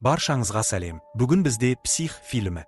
Баршаңызға сәлем. Бүгін бізде «Псих» фильмі.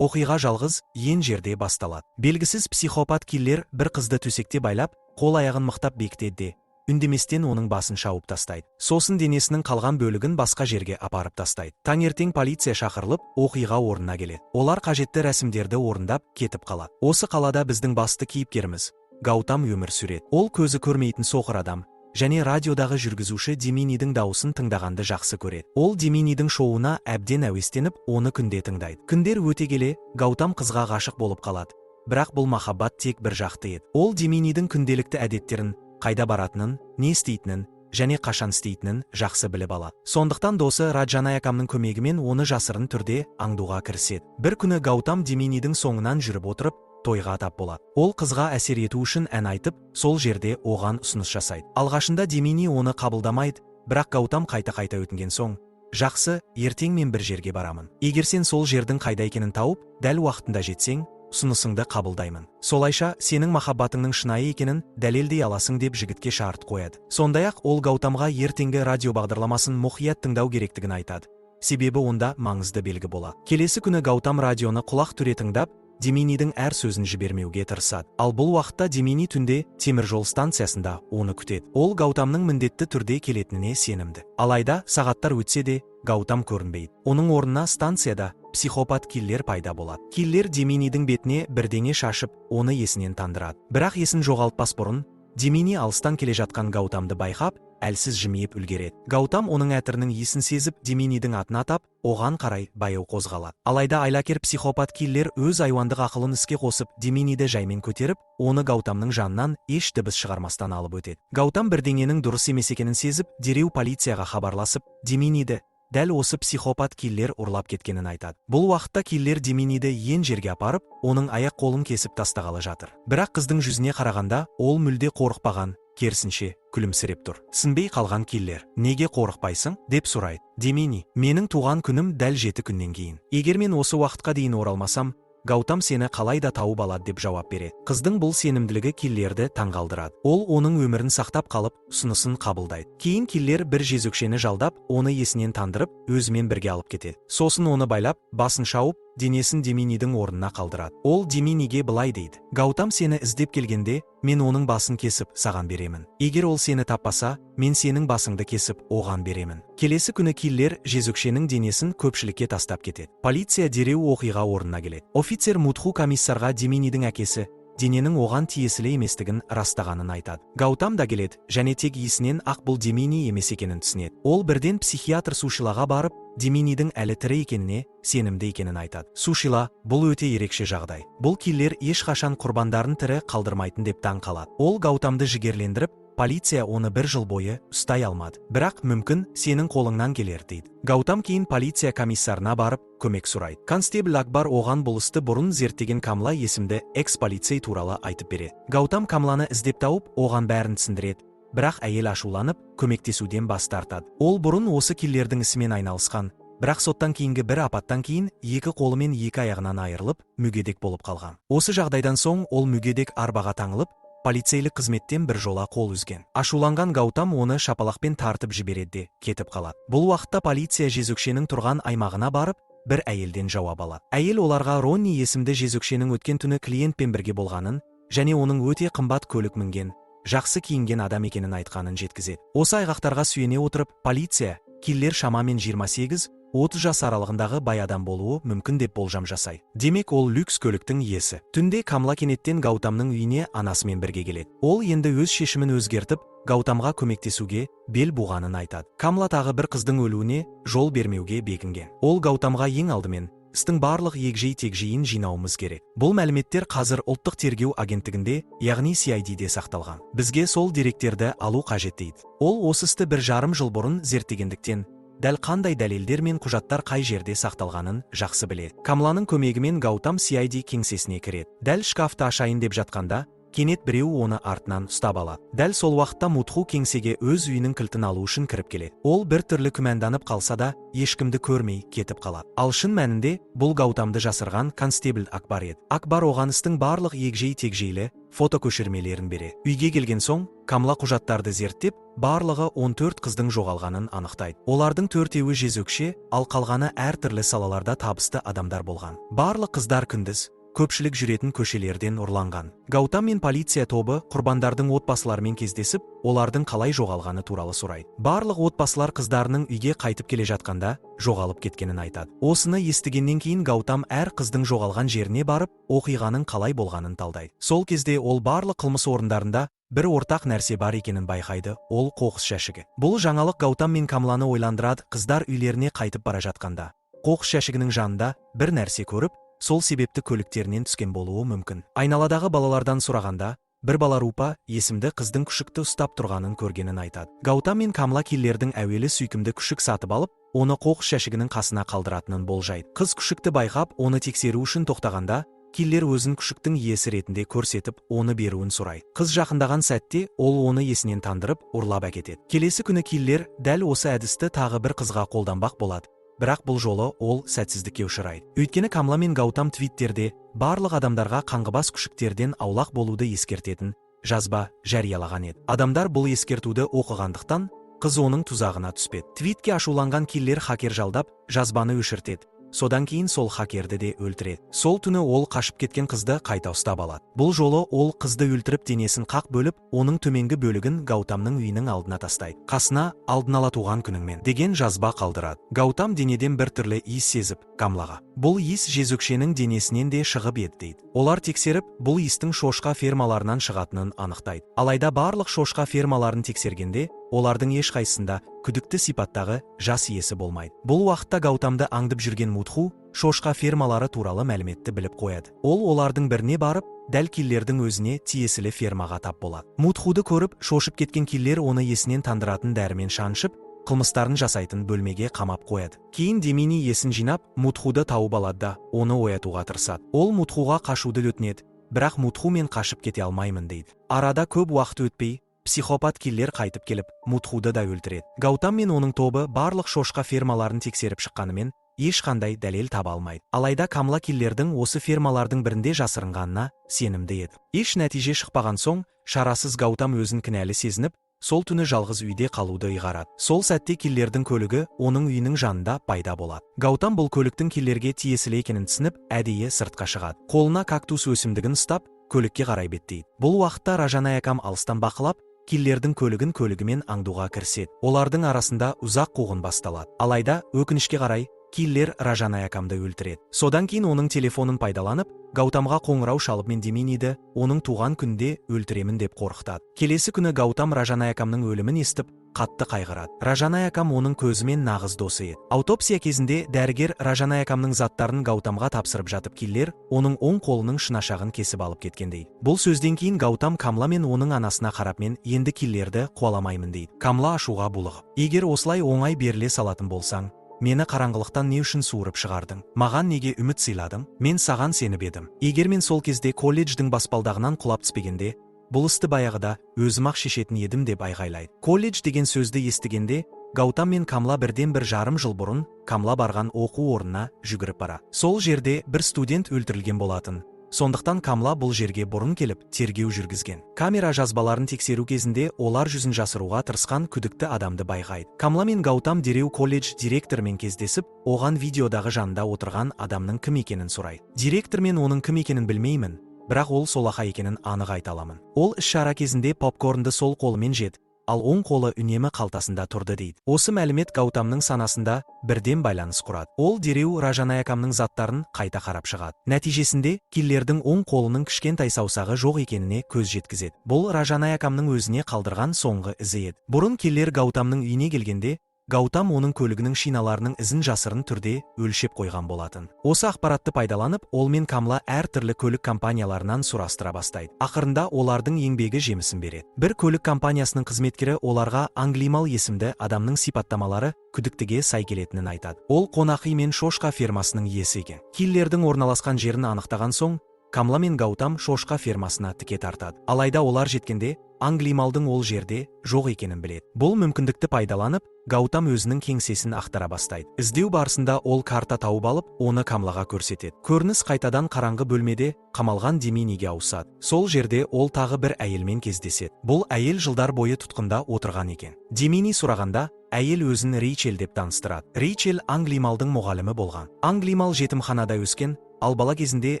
Оқиға жалғыз, ен жерде басталады. Белгісіз психопат киллер бір қызды төсекте байлап, қол-аяғын мықтап бекітеді. Үндеместен оның басын шауып тастайды. Сосын денесінің қалған бөлігін басқа жерге апарып тастайды. Таңертең полиция шақырылып, оқиға орнына келеді. Олар қажетті рәсімдерді орындап, кетіп қалады. Осы қалада біздің басты кейіпкеріміз Гаутам өмір сүреді. Ол көзі көрмейтін соқыр адам, және радиодағы жүргізуші Деминидің дауысын тыңдағанды жақсы көреді. Ол Деминидің шоуына әбден әуестеніп, оны күнде тыңдайды. Күндер өте келе, Гаутам қызға ғашық болып қалады. Бірақ бұл махаббат тек бір жақты еді. Ол Деминидің күнделікті әдеттерін, қайда баратынын, не істейтінін, және қашан істейтінін жақсы біліп алады. Сондықтан досы Раджанаякамның көмегімен оны жасырын түрде аңдуға кіріседі. Бір күні Гаутам Деминидің соңынан жүріп отырып, тойға тап болады. Ол қызға әсер ету үшін ән айтып, сол жерде оған ұсыныс жасайды. Алғашында Демини оны қабылдамайды, бірақ Гаутам қайта-қайта өтінген соң, «Жақсы, ертең мен бір жерге барамын. Егер сен сол жердің қайда екенін тауып, дәл уақытында жетсең, ұсынысыңды қабылдаймын. Солайша сенің махаббатыңның шынайы екенін дәлелдей аласың» деп жігітке шарт қояды. Сондай-ақ ол Гаутамға ертеңгі радио бағдарламасын мұқият тыңдау керектігін айтады. Себебі онда маңызды белгі болады. Келесі күні Гаутам радионы құлақ түре тыңдап, Деминидің әр сөзін жібермеуге тырысады. Ал бұл уақытта Демини түнде теміржол станциясында оны күтеді. Ол Гаутамның міндетті түрде келетініне сенімді. Алайда сағаттар өтсе де Гаутам көрінбейді. Оның орнына станцияда психопат киллер пайда болады. Киллер Деминидің бетіне бірдеңе шашып, оны есінен тандырады. Бірақ есін жоғалтпас бұрын, Демини алыстан келе жатқан Гаутамды байқап, әлсіз жымиып үлгереді. Гаутам оның әтірінің иісін сезіп, Деминидің атын атап, оған қарай баяу қозғалады. Алайда айлакер психопат киллер өз айуандық ақылын іске қосып, Деминиді жаймен көтеріп, оны Гаутамның жанынан еш дыбыс шығармастан алып өтеді. Гаутам бірдеңенің дұрыс емес екенін сезіп, дереу полицияға хабарласып, Деминиді дәл осы психопат киллер ұрлап кеткенін айтады. Бұл уақытта киллер Деминиді ен жерге апарып, оның аяқ-қолын кесіп тастағалы жатыр. Бірақ қыздың жүзіне қарағанда, ол мүлде қорықпаған, керісінше күлімсіреп тұр. Сінбей қалған киллер: «Неге қорықпайсың?» деп сұрайды. Демини: «Менің туған күнім дәл 7 күннен кейін. Егер мен осы уақытқа дейін оралмасам, Гаутам сені қалайда тауып алады» деп жауап береді. Қыздың бұл сенімділігі киллерді таңғалдырады. Ол оның өмірін сақтап қалып, ұсынысын қабылдайды. Кейін киллер бір жезөкшені жалдап, оны есінен тандырып, өзімен бірге алып кетеді. Сосын оны байлап, басын шауып, денесін Деминидің орнына қалдырады. Ол Деминиге былай дейді: «Гаутам сені іздеп келгенде, мен оның басын кесіп, саған беремін. Егер ол сені таппаса, мен сенің басыңды кесіп, оған беремін». Келесі күні киллер жезөкшенің денесін көпшілікке тастап кетеді. Полиция дереу оқиға орнына келеді. Офицер Мутху комиссарға Деминидің әкесі дененің оған тиесілі еместігін растағанын айтады. Гаутам да келеді, және тек иісінен ақ бұл Демини емес екенін түсінеді. Ол бірден психиатр Сушилаға барып, Деминидің әлі тірі екеніне сенімді екенін айтады. Сушила: «Бұл өте ерекше жағдай. Бұл киллер ешқашан құрбандарын тірі қалдырмайтын» деп таң қалады. Ол Гаутамды жігерлендіріп, полиция оны 1 жыл бойы ұстай алмады. Бірақ мүмкін сенің қолыңнан келер дейді. Гаутам кейін полиция комиссарына барып, көмек сұрайды. Констебль Акбар оған бұл істі бұрын зерттеген Камла есімді экс-полицей туралы айтып береді. Гаутам Камланы іздеп тауып, оған бәрін түсіндіреді. Бірақ әйел ашуланып, көмектесуден бас тартады. Ол бұрын осы киллердің ісімен айналысқан, бірақ соттан кейінгі бір апаттан кейін 2 қолы мен 2 аяғынан айырылып, мүгедек болып қалған. Осы жағдайдан соң ол мүгедек арбаға таңылып, полицейлік қызметтен бір жола қол үзген. Ашуланған Гаутам оны шапалақпен тартып жібереді де кетіп қалады. Бұл уақытта полиция жезөкшенің тұрған аймағына барып, бір әйелден жауап алады. Әйел оларға Ронни есімді жезөкшенің өткен түні клиентпен бірге болғанын, және оның өте қымбат көлік мінген, жақсы киінген адам екенін айтқанын жеткізеді. Осы айғақтарға сүйене отырып, полиция киллер шамамен 28-30 жас аралығындағы бай адам болуы мүмкін деп болжам жасайды. Демек ол люкс көліктің иесі. Түнде Камла кенеттен Гаутамның үйіне анасымен бірге келеді. Ол енді өз шешімін өзгертіп, Гаутамға көмектесуге бел буғанын айтады. Камла тағы бір қыздың өлуіне жол бермеуге бекінген. Ол Гаутамға ең алдымен істің барлық егжей-тегжейін жинауымыз керек. Бұл мәліметтер қазір ұлттық тергеу агенттігінде, яғни CID-де сақталған. Бізге сол деректерді алу қажет дейді. Ол осы істі 1,5 жыл бұрын зерттегендіктен, дәл қандай дәлелдер мен құжаттар қай жерде сақталғанын жақсы біледі. Камланың көмегімен Гаутам CID кеңсесіне кіреді. Дәл шкафты ашайын деп жатқанда, кенет біреу оны артынан ұстап алады. Дәл сол уақытта Мутху кеңсеге өз үйінің кілтін алу үшін кіріп келеді. Ол бір түрлі күмәнданып қалса да, ешкімді көрмей кетіп қалады. Ал шын мәнінде бұл Гаутамды жасырған констебль Акбар еді. Акбар оған істің барлық егжей-тегжейлі фотокөшірмелерін бере. Үйге келген соң, Камла құжаттарды зерттеп, барлығы 14 қыздың жоғалғанын анықтайды. Олардың 4-еуі жезөкше, ал қалғаны әртүрлі салаларда табысты адамдар болған. Барлық қыздар күндіз, көпшілік жүретін көшелерден ұрланған. Гаутам мен полиция тобы құрбандардың отбасыларымен кездесіп, олардың қалай жоғалғаны туралы сұрайды. Барлық отбасылар қыздарының үйге қайтып келе жатқанда жоғалып кеткенін айтады. Осыны естігеннен кейін Гаутам әр қыздың жоғалған жеріне барып, оқиғаның қалай болғанын талдайды. Сол кезде ол барлық қылмыс орындарында бір ортақ нәрсе бар екенін байқайды, ол қоқыс жәшігі. Бұл жаңалық Гаутам мен Камланы ойландырады. Қыздар үйлеріне қайтып бара жатқанда, қоқыс жәшігінің жанында бір нәрсе көріп, сол себепті көліктерінен түскен болуы мүмкін. Айналадағы балалардан сұрағанда, бір бала Рупа есімді қыздың күшікті ұстап тұрғанын көргенін айтады. Гаутам мен Камла киллердің әуелі сүйкімді күшік сатып алып, оны қоқыс жәшігінің қасына қалдыратынын болжайды. Қыз күшікті байқап, оны тексеру үшін тоқтағанда, киллер өзін күшіктің иесі ретінде көрсетіп, оны беруін сұрайды. Қыз жақындаған сәтте, ол оны есінен тандырып, ұрлап әкетеді. Келесі күні киллер дәл осы әдісті тағы бір қызға қолданбақ болады. Бірақ бұл жолы ол сәтсіздікке ұшырайды. Өйткені Камла мен Гаутам твиттерде барлық адамдарға қаңғыбас күшіктерден аулақ болуды ескертетін жазба жариялаған еді. Адамдар бұл ескертуді оқығандықтан, қыз оның тұзағына түспеді. Твитке ашуланған киллер хакер жалдап, жазбаны өшіртеді. Содан кейін сол хакерді де өлтіреді. Сол түні ол қашып кеткен қызды қайта ұстап алады. Бұл жолы ол қызды өлтіріп денесін қақ бөліп, оның төменгі бөлігін Гаутамның үйінің алдына тастайды. Қасына алдын ала туған күніңмен деген жазба қалдырады. Гаутам денеден бір түрлі иіс сезіп, Камлаға бұл иіс жезөкшенің денесінен де шығып еді дейді. Олар тексеріп, бұл иістің шошқа фермаларынан шығатынын анықтайды. Алайда барлық шошқа фермаларын тексергенде, олардың ешқайсысында күдікті сипаттағы жас иесі болмайды. Бұл уақытта Гаутамды аңдып жүрген Мутху шошқа фермалары туралы мәліметті біліп қояды. Ол олардың біріне барып, дәл киллердің өзіне тиесілі фермаға тап болады. Мутхуды көріп, шошып кеткен киллер оны есінен тандыратын дәрімен шаншып, қылмыстарын жасайтын бөлмеге қамап қояды. Кейін Демини есін жинап, Мутхуды тауып алады да, оны оятуға тырысады. Ол Мутхуға қашуды өтінеді, бірақ Мутху мен қашып кете алмаймын дейді. Арада көп уақыт өтпей, психопат киллер қайтып келіп, Мутхуды да өлтіреді. Гаутам мен оның тобы барлық шошқа фермаларын тексеріп шыққанымен, ешқандай дәлел таба алмайды. Алайда Камла киллердің осы фермалардың бірінде жасырынғанына сенімді еді. Еш нәтиже шықпаған соң, шарасыз Гаутам өзін кінәлі сезініп, сол түні жалғыз үйде қалуды ұйғарады. Сол сәтте киллердің көлігі оның үйінің жанында пайда болады. Гаутам бұл көліктің киллерге тиесілі екенін түсініп, әдейі сыртқа шығады. Қолына кактус өсімдігін ұстап, көлікке қарай беттейді. Бұл уақытта Ражанаякам алыстан бақылап, киллердің көлігімен аңдуға кіріседі. Олардың арасында ұзақ қуғын басталады. Алайда, өкінішке қарай, киллер Ражанаякамды өлтіреді. Содан кейін оның телефонын пайдаланып, Гаутамға қоңырау шалып мен Деминиді оның туған күнде өлтіремін деп қорқытады. Келесі күні Гаутам Ражанаякамның өлімін естіп, қатты қайғырады. Ражанаякам оның көзімен нағыз досы еді. Аутопсия кезінде дәрігер Ражанаякамның заттарын Гаутамға тапсырып жатып, киллер оның оң қолының шынашағын кесіп алып кеткен дейді. Бұл сөзден кейін Гаутам Камла мен оның анасына қарап, мен енді киллерді қуаламаймын дейді. Камла ашуға булығып, егер осылай оңай беріле салатын болсаң, мені қараңғылықтан не үшін суырып шығардың? Маған неге үміт сыйладың? Мен саған сеніп едім. Егер мен сол кезде колледждің баспалдағынан құлап түспегенде, бұл істі баяғыда өзім-ақ шешетін едім деп айғайлайды. Колледж деген сөзді естігенде, Гаутам мен Камла бірден бір жарым жыл бұрын Камла барған оқу орнына жүгіріп бара. Сол жерде бір студент өлтірілген болатын. Сондықтан Камла бұл жерге бұрын келіп, тергеу жүргізген. Камера жазбаларын тексеру кезінде олар жүзін жасыруға тырысқан күдікті адамды байқайды. Камла мен Гаутам дереу колледж директорымен кездесіп, оған видеодағы жанында отырған адамның кім екенін сұрайды. Директор мен оның кім екенін білмеймін, бірақ ол солақа екенін анық айта аламын. Ол іс-шара кезінде попкорнды сол қолымен жеді, ал оң қолы үнемі қалтасында тұрды дейді. Осы мәлімет Гаутамның санасында бірден байланыс құрады. Ол дереу Ражанаякамның заттарын қайта қарап шығады. Нәтижесінде киллердің оң қолының кішкентай саусағы жоқ екеніне көз жеткізеді. Бұл Ражанаякамның өзіне қалдырған соңғы ізі еді. Бұрын киллер Гаутамның үйіне келгенде, Гаутам оның көлігінің шиналарының ізін жасырын түрде өлшеп қойған болатын. Осы ақпаратты пайдаланып, ол мен Камла әртүрлі көлік компанияларынан сұрастыра бастайды. Ақырында олардың еңбегі жемісін береді. Бір көлік компаниясының қызметкері оларға Англимал есімді адамның сипаттамалары күдіктіге сай келетінін айтады. Ол қонақүй мен шошқа фермасының иесі екен. Киллердің орналасқан жерін анықтаған соң, Камла мен Гаутам шошқа фермасына тіке тартады. Алайда олар жеткенде Англималдың ол жерде жоқ екенін біледі. Бұл мүмкіндікті пайдаланып, Гаутам өзінің кеңсесін ақтара бастайды. Іздеу барысында ол карта тауып алып, оны Камлаға көрсетеді. Көрініс қайтадан қараңғы бөлмеде қамалған Деминиге ауысады. Сол жерде ол тағы бір әйелмен кездеседі. Бұл әйел жылдар бойы тұтқында отырған екен. Демини сұрағанда, әйел өзін Рейчел деп таныстырады. Рейчел Англималдың мұғалімі болған. Англимал жетімханада өскен, ал бала кезінде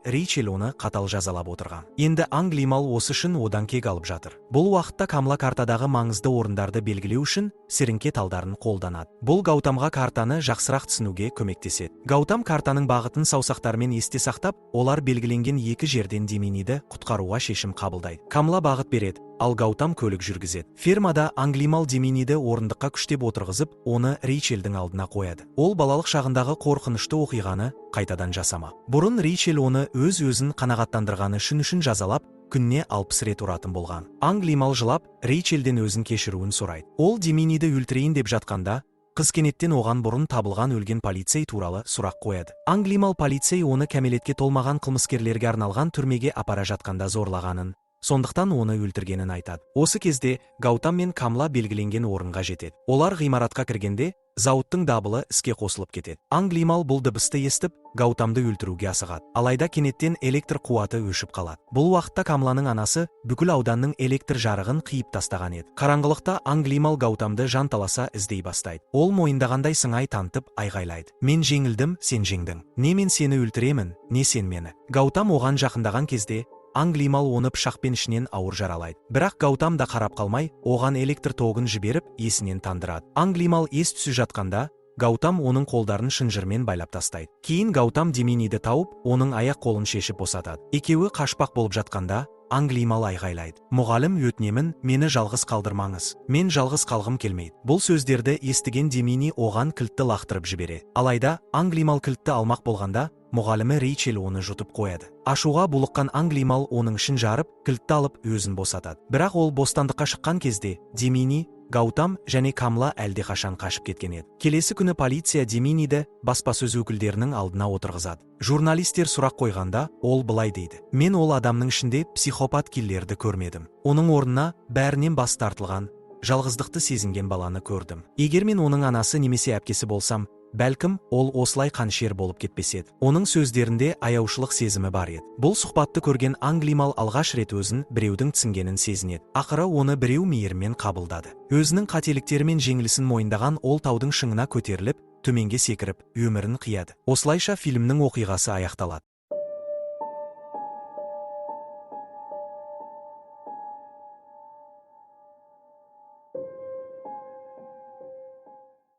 Рейчел оны қатал жазалап отырған. Енді Англимал осы үшін одан кек алып жатыр. Бұл уақытта Камла картадағы маңызды орындарды белгілеу үшін сіріңке талдарын қолданады. Бұл Гаутамға картаны жақсырақ түсінуге көмектеседі. Гаутам картаның бағытын саусақтармен есте сақтап, олар белгіленген екі жерден Деминиді құтқаруға шешім қабылдайды. Камла бағыт береді, ал Гаутам көлік жүргізеді. Фермада Англимал Деминиді орындыққа күштеп отырғызып, оны Рейчелдің алдына қояды. Ол балалық шағындағы қорқынышты оқиғаны қайтадан жасамақ. Бұрын Рейчел оны өз-өзін қанағаттандырғаны үшін жазалап, күнне 60 рет ұратын болған. Англимал жылап, Рейчелден өзін кешіруін сұрайды. Ол Деминиді өлтірейін деп жатқанда, қыз кенеттен оған бұрын табылған өлген полицей туралы сұрақ қояды. Англимал полицей оны кәмелетке толмаған қылмыскерлерге арналған түрмеге апара жатқанда зорлағанын, сондықтан оны өлтіргенін айтады. Осы кезде Гаутам мен Камла белгіленген орынға жетеді. Олар ғимаратқа кіргенде, зауыттың дабылы іске қосылып кетеді. Англимал бұл дыбысты естіп, Гаутамды өлтіруге асығады. Алайда кенеттен электр қуаты өшіп қалады. Бұл уақытта Камланың анасы бүкіл ауданның электр жарығын қиып тастаған еді. Қараңғылықта Англимал Гаутамды жанталаса іздей бастайды. Ол мойындағандай сыңай танытып айғайлайды. Мен жеңілдім, сен жеңдің. Не мен сені өлтіремін, не сен мені. Гаутам оған жақындаған кезде Англимал оны пышақпен ішінен ауыр жаралайды. Бірақ Гаутам да қарап қалмай, оған электр тогын жіберіп, есінен тандырады. Англимал ес түсі жатқанда, Гаутам оның қолдарын шынжырмен байлап тастайды. Кейін Гаутам Деминиді тауып, оның аяқ қолын шешіп босатады. Екеуі қашпақ болып жатқанда, Англимал айғайлайды. Мұғалім, өтінемін, мені жалғыз қалдырмаңыз. Мен жалғыз қалғым келмейді. Бұл сөздерді естіген Демини оған кілтті лақтырып жібереді. Алайда, Англимал кілтті алмақ болғанда, мұғалімі Рейчел оны жұтып қояды. Ашуға булыққан Англимал оның ішін жарып, кілтті алып өзін босатады. Бірақ ол бостандыққа шыққан кезде, Демини, Гаутам және Камла әлдеқашан қашып кеткен еді. Келесі күні полиция Деминиді баспасөз өкілдерінің алдына отырғызады. Журналистер сұрақ қойғанда, ол былай дейді: мен ол адамның ішінде психопат киллерді көрмедім. Оның орнына бәрінен бас тартылған, жалғыздықты сезінген баланы көрдім. Егер мен оның анасы немесе әпкесі болсам, бәлкім, ол осылай қаншер болып кетпес еді. Оның сөздерінде аяушылық сезімі бар еді. Бұл сұхбатты көрген Англимал алғаш рет өзін біреудің түсінгенін сезінеді. Ақыры оны біреу мейірмен қабылдады. Өзінің қателіктері мен жеңілісін мойындаған ол таудың шыңына көтеріліп, төменге секіріп, өмірін қияды. Осылайша фильмнің оқиғасы аяқталады.